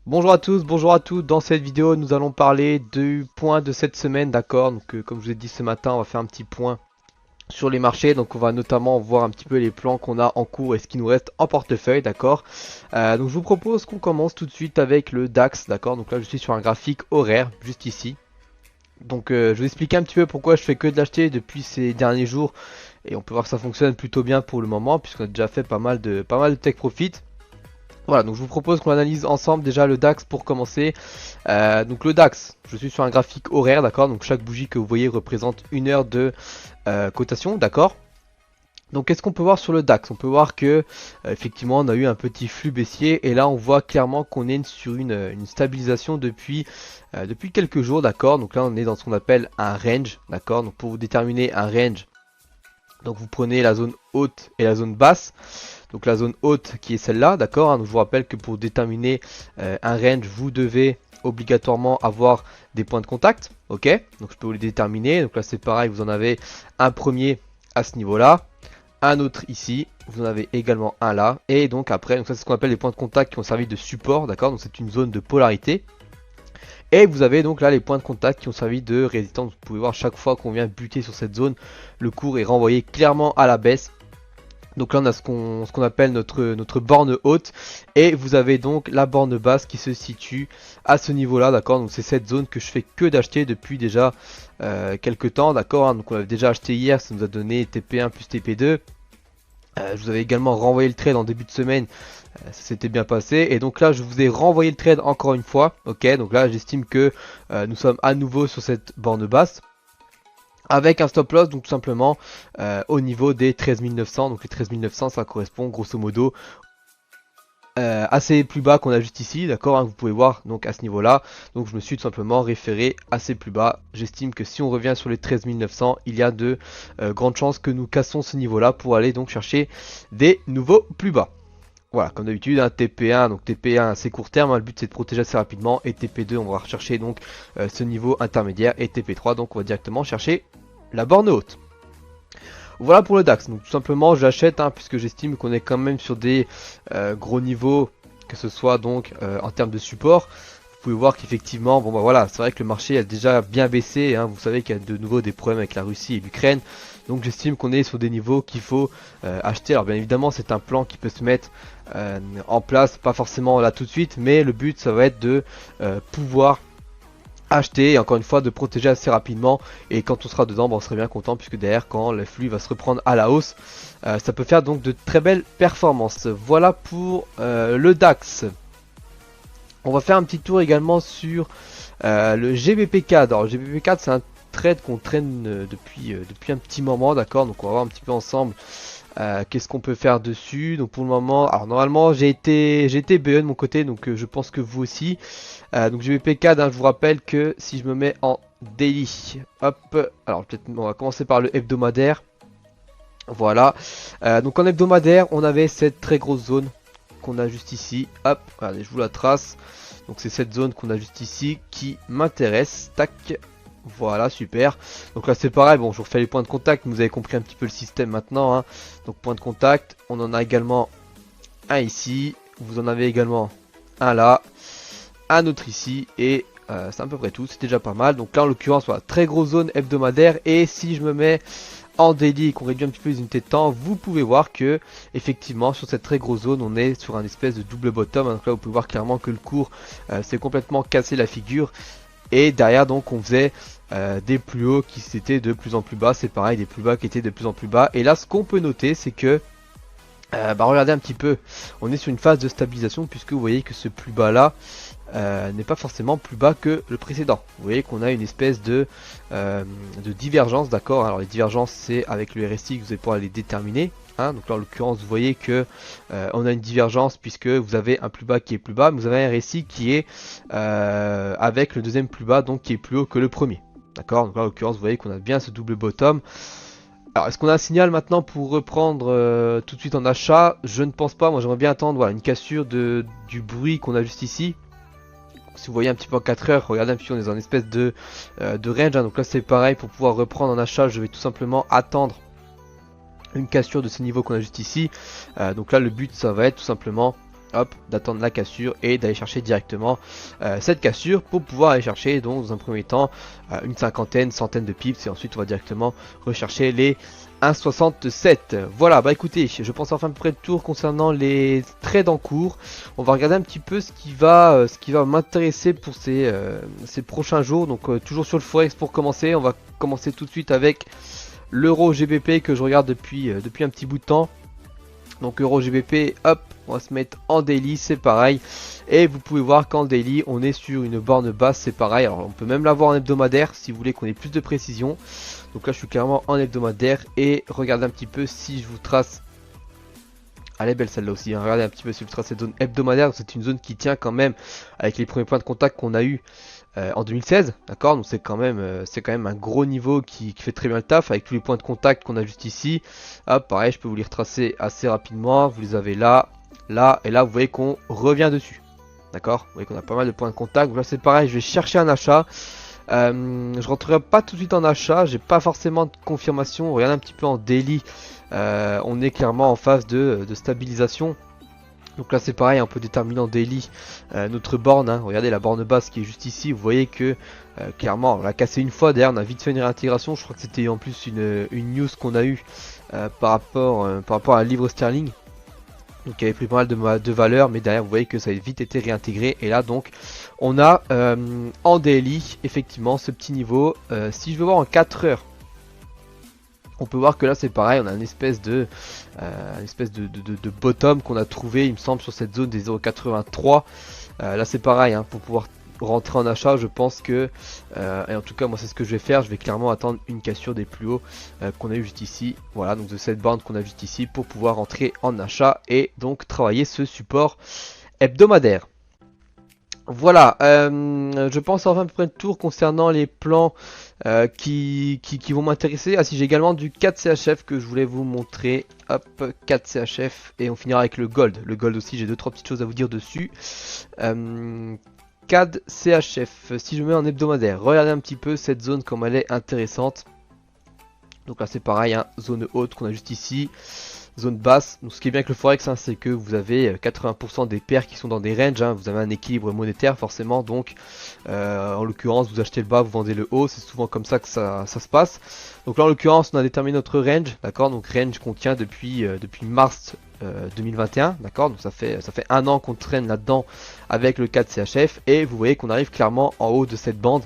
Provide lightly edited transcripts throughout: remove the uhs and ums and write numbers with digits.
Bonjour à tous, bonjour à toutes. Dans cette vidéo, nous allons parler du point de cette semaine, d'accord? Donc, comme je vous ai dit ce matin, on va faire un petit point sur les marchés. Donc, on va notamment voir un petit peu les plans qu'on a en cours et ce qui nous reste en portefeuille, d'accord? Donc, je vous propose qu'on commence tout de suite avec le DAX, d'accord? Donc là, je suis sur un graphique horaire, juste ici. Donc, je vais vous expliquer un petit peu pourquoi je fais que de l'acheter depuis ces derniers jours. Et on peut voir que ça fonctionne plutôt bien pour le moment, puisqu'on a déjà fait pas mal de take profit. Voilà, donc je vous propose qu'on analyse ensemble déjà le DAX pour commencer. Donc le DAX, je suis sur un graphique horaire, d'accord? Donc chaque bougie que vous voyez représente une heure de cotation, d'accord? Donc qu'est-ce qu'on peut voir sur le DAX? On peut voir que effectivement on a eu un petit flux baissier et là on voit clairement qu'on est sur une stabilisation depuis quelques jours, d'accord? Donc là on est dans ce qu'on appelle un range, d'accord? Donc pour vous déterminer un range, donc vous prenez la zone haute et la zone basse. Donc la zone haute qui est celle-là, d'accord, hein. Donc je vous rappelle que pour déterminer un range, vous devez obligatoirement avoir des points de contact, ok? Donc je peux vous les déterminer. Donc là c'est pareil, vous en avez un premier à ce niveau-là, un autre ici, vous en avez également un là, et donc après, donc ça c'est ce qu'on appelle les points de contact qui ont servi de support, d'accord? Donc c'est une zone de polarité. Et vous avez donc là les points de contact qui ont servi de résistance. Vous pouvez voir chaque fois qu'on vient buter sur cette zone, le cours est renvoyé clairement à la baisse. Donc là on a ce qu'on appelle notre borne haute et vous avez donc la borne basse qui se situe à ce niveau là, d'accord. Donc c'est cette zone que je fais que d'acheter depuis déjà quelques temps, d'accord, hein. Donc on avait déjà acheté hier, ça nous a donné TP1 plus TP2. Je vous avais également renvoyé le trade en début de semaine, ça s'était bien passé. Et donc là je vous ai renvoyé le trade encore une fois, ok. Donc là j'estime que nous sommes à nouveau sur cette borne basse avec un stop loss, donc tout simplement au niveau des 13 900. Donc les 13 900 ça correspond grosso modo à ces plus bas qu'on a juste ici, d'accord, hein, vous pouvez voir donc à ce niveau là. Donc je me suis tout simplement référé à ces plus bas. J'estime que si on revient sur les 13 900, il y a de grandes chances que nous cassons ce niveau là pour aller donc chercher des nouveaux plus bas. Voilà, comme d'habitude, un TP1, donc TP1 c'est court terme, hein, le but c'est de protéger assez rapidement, et TP2 on va rechercher donc ce niveau intermédiaire, et TP3 donc on va directement chercher la borne haute. Voilà pour le DAX, donc tout simplement j'achète, hein, puisque j'estime qu'on est quand même sur des gros niveaux, que ce soit donc en termes de support. Vous pouvez voir qu'effectivement, bon bah voilà, c'est vrai que le marché a déjà bien baissé, hein. Vous savez qu'il y a de nouveau des problèmes avec la Russie et l'Ukraine, donc j'estime qu'on est sur des niveaux qu'il faut acheter. Alors bien évidemment c'est un plan qui peut se mettre en place, pas forcément là tout de suite, mais le but ça va être de pouvoir acheter et encore une fois de protéger assez rapidement, et quand on sera dedans, on serait bien content puisque derrière quand le flux va se reprendre à la hausse, ça peut faire donc de très belles performances. Voilà pour le DAX. On va faire un petit tour également sur le GBP4. Alors le GBP4 c'est un trade qu'on traîne depuis un petit moment, d'accord, donc on va voir un petit peu ensemble qu'est-ce qu'on peut faire dessus. Donc pour le moment, alors normalement j'ai été BE de mon côté, donc je pense que vous aussi. Donc GBP4, hein, je vous rappelle que si je me mets en daily, hop, alors peut-être on va commencer par le hebdomadaire. Voilà, donc en hebdomadaire on avait cette très grosse zone qu'on a juste ici, hop, regardez je vous la trace. Donc c'est cette zone qu'on a juste ici qui m'intéresse, tac. Voilà, super. Donc là c'est pareil, bon je vous refais les points de contact, vous avez compris un petit peu le système maintenant, hein. Donc point de contact, on en a également un ici, vous en avez également un là, un autre ici, et c'est à peu près tout, c'est déjà pas mal. Donc là en l'occurrence, voilà, très grosse zone hebdomadaire, et si je me mets en daily et qu'on réduit un petit peu les unités de temps, vous pouvez voir que effectivement sur cette très grosse zone on est sur un espèce de double bottom. Donc là vous pouvez voir clairement que le cours s'est complètement cassé la figure, et derrière donc on faisait des plus hauts qui étaient de plus en plus bas, c'est pareil, des plus bas qui étaient de plus en plus bas. Et là ce qu'on peut noter c'est que regardez un petit peu, on est sur une phase de stabilisation, puisque vous voyez que ce plus bas là n'est pas forcément plus bas que le précédent. Vous voyez qu'on a une espèce de divergence, d'accord. Alors les divergences c'est avec le RSI que vous allez pouvoir les déterminer, hein. Donc là en l'occurrence vous voyez que on a une divergence puisque vous avez un plus bas qui est plus bas, mais vous avez un RSI qui est avec le deuxième plus bas, donc qui est plus haut que le premier, d'accord. Donc là en l'occurrence vous voyez qu'on a bien ce double bottom. Alors est-ce qu'on a un signal maintenant pour reprendre tout de suite en achat? Je ne pense pas, moi j'aimerais bien attendre, voilà, une cassure du bruit qu'on a juste ici. Si vous voyez un petit peu en 4 heures, regardez un petit peu, on est dans une espèce de range, hein. Donc là c'est pareil, pour pouvoir reprendre en achat, je vais tout simplement attendre une cassure de ce niveau qu'on a juste ici. Donc là le but ça va être tout simplement hop, d'attendre la cassure et d'aller chercher directement cette cassure pour pouvoir aller chercher donc dans un premier temps une centaine de pips et ensuite on va directement rechercher les 1,67. Voilà, bah écoutez, je pense enfin à peu près le tour concernant les trades en cours. On va regarder un petit peu ce qui va m'intéresser pour ces prochains jours. Donc toujours sur le Forex pour commencer. On va commencer tout de suite avec l'euro GBP que je regarde depuis un petit bout de temps. Donc euro GBP, hop, on va se mettre en daily, c'est pareil. Et vous pouvez voir qu'en daily, on est sur une borne basse, c'est pareil. Alors on peut même l'avoir en hebdomadaire si vous voulez qu'on ait plus de précision. Donc là je suis clairement en hebdomadaire et regardez un petit peu si je vous trace. Elle est belle celle-là aussi, hein. Regardez un petit peu si je vous trace cette zone hebdomadaire. C'est une zone qui tient quand même avec les premiers points de contact qu'on a eu en 2016, d'accord. Donc c'est quand même un gros niveau qui fait très bien le taf avec tous les points de contact qu'on a juste ici. Hop, pareil, je peux vous les retracer assez rapidement. Vous les avez là, là et là. Vous voyez qu'on revient dessus, d'accord. Vous voyez qu'on a pas mal de points de contact. Donc là c'est pareil, je vais chercher un achat. Je rentrerai pas tout de suite en achat, j'ai pas forcément de confirmation. Regardez un petit peu en daily, on est clairement en phase de stabilisation. Donc là c'est pareil, on peut déterminer en daily notre borne, hein. Regardez la borne basse qui est juste ici, vous voyez que clairement on l'a cassé une fois, d'ailleurs on a vite fait une réintégration, je crois que c'était en plus une news qu'on a eu par rapport à la livre sterling. Donc il avait pris pas mal de valeur, mais derrière vous voyez que ça a vite été réintégré. Et là donc on a en daily effectivement ce petit niveau. Si je veux voir en 4 heures, on peut voir que là c'est pareil, on a une espèce de bottom qu'on a trouvé, il me semble, sur cette zone des 0,83. Là c'est pareil, hein, pour pouvoir rentrer en achat, je pense que, et en tout cas moi c'est ce que je vais faire, je vais clairement attendre une cassure des plus hauts qu'on a eu juste ici, voilà, donc de cette borne qu'on a juste ici pour pouvoir rentrer en achat et donc travailler ce support hebdomadaire. Voilà, je pense enfin à peu près le tour concernant les plans qui vont m'intéresser. Ah si, j'ai également du 4 CHF que je voulais vous montrer. Hop, 4 CHF et on finira avec le gold. Le gold aussi, j'ai 2-3 petites choses à vous dire dessus. CAD CHF, si je mets en hebdomadaire, regardez un petit peu cette zone comme elle est intéressante. Donc là c'est pareil, hein, zone haute qu'on a juste ici. Zone basse, donc ce qui est bien avec le forex, hein, c'est que vous avez 80% des paires qui sont dans des ranges, hein, vous avez un équilibre monétaire forcément, donc en l'occurrence vous achetez le bas, vous vendez le haut, c'est souvent comme ça que ça se passe. Donc là en l'occurrence on a déterminé notre range, d'accord, donc range qu'on tient depuis mars 2021, d'accord, donc ça fait un an qu'on traîne là-dedans avec le 4 CHF et vous voyez qu'on arrive clairement en haut de cette bande.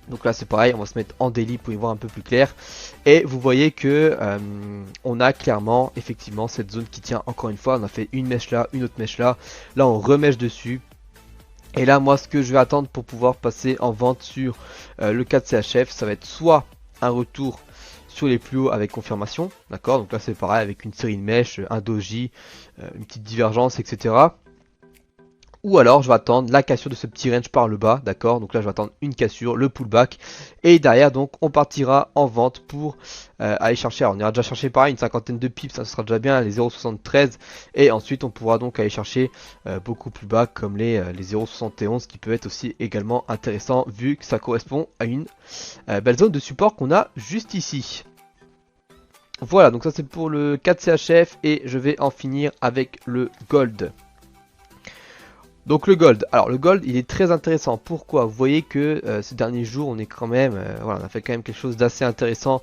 Donc là c'est pareil, on va se mettre en daily pour y voir un peu plus clair. Et vous voyez que on a clairement effectivement cette zone qui tient encore une fois. On a fait une mèche là, une autre mèche là. Là on remèche dessus. Et là moi ce que je vais attendre pour pouvoir passer en vente sur le 4 CHF, ça va être soit un retour sur les plus hauts avec confirmation. D'accord, donc là c'est pareil avec une série de mèches, un doji, une petite divergence, etc. Ou alors je vais attendre la cassure de ce petit range par le bas, d'accord. Donc là je vais attendre une cassure, le pullback. Et derrière donc on partira en vente pour aller chercher. Alors on ira déjà chercher pareil une cinquantaine de pips, ça sera déjà bien, les 0,73. Et ensuite on pourra donc aller chercher beaucoup plus bas comme les 0,71 qui peut être aussi également intéressant vu que ça correspond à une belle zone de support qu'on a juste ici. Voilà, donc ça c'est pour le 4 CHF et je vais en finir avec le gold. Donc le gold, alors le gold il est très intéressant, pourquoi? Vous voyez que ces derniers jours on est quand même, voilà, on a fait quand même quelque chose d'assez intéressant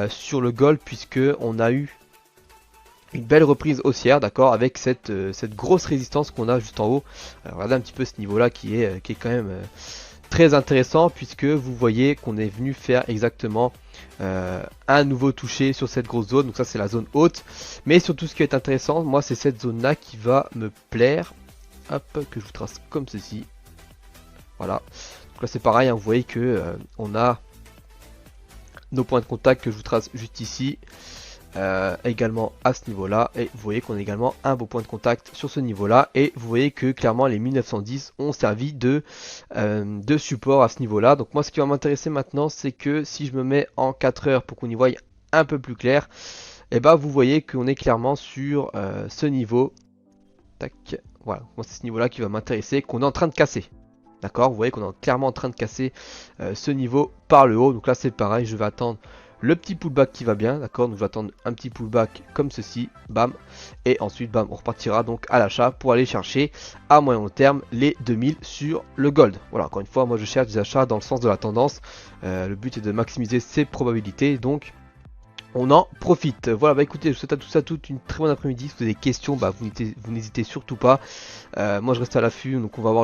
sur le gold puisque on a eu une belle reprise haussière, d'accord, avec cette grosse résistance qu'on a juste en haut. Regardez un petit peu ce niveau là qui est quand même très intéressant puisque vous voyez qu'on est venu faire exactement un nouveau toucher sur cette grosse zone, donc ça c'est la zone haute, mais surtout ce qui est intéressant, moi c'est cette zone là qui va me plaire. Hop, que je vous trace comme ceci. Voilà. Donc là c'est pareil, hein, vous voyez que on a nos points de contact que je vous trace juste ici. Également à ce niveau là. Et vous voyez qu'on a également un beau point de contact sur ce niveau là. Et vous voyez que clairement les 1910 ont servi de support à ce niveau là. Donc moi ce qui va m'intéresser maintenant c'est que si je me mets en 4 heures pour qu'on y voie un peu plus clair. Et bah vous voyez qu'on est clairement sur ce niveau. Tac. Voilà, moi c'est ce niveau là qui va m'intéresser, qu'on est en train de casser. D'accord, vous voyez qu'on est clairement en train de casser ce niveau par le haut. Donc là c'est pareil, je vais attendre le petit pullback qui va bien, d'accord. Donc je vais attendre un petit pullback comme ceci, bam, et ensuite bam, on repartira donc à l'achat pour aller chercher à moyen long terme les 2000 sur le gold. Voilà, encore une fois, moi je cherche des achats dans le sens de la tendance. Le but est de maximiser ses probabilités, donc on en profite. Voilà, bah écoutez, je vous souhaite à tous et à toutes une très bonne après-midi. Si vous avez des questions, bah vous n'hésitez surtout pas. Moi je reste à l'affût, donc on va voir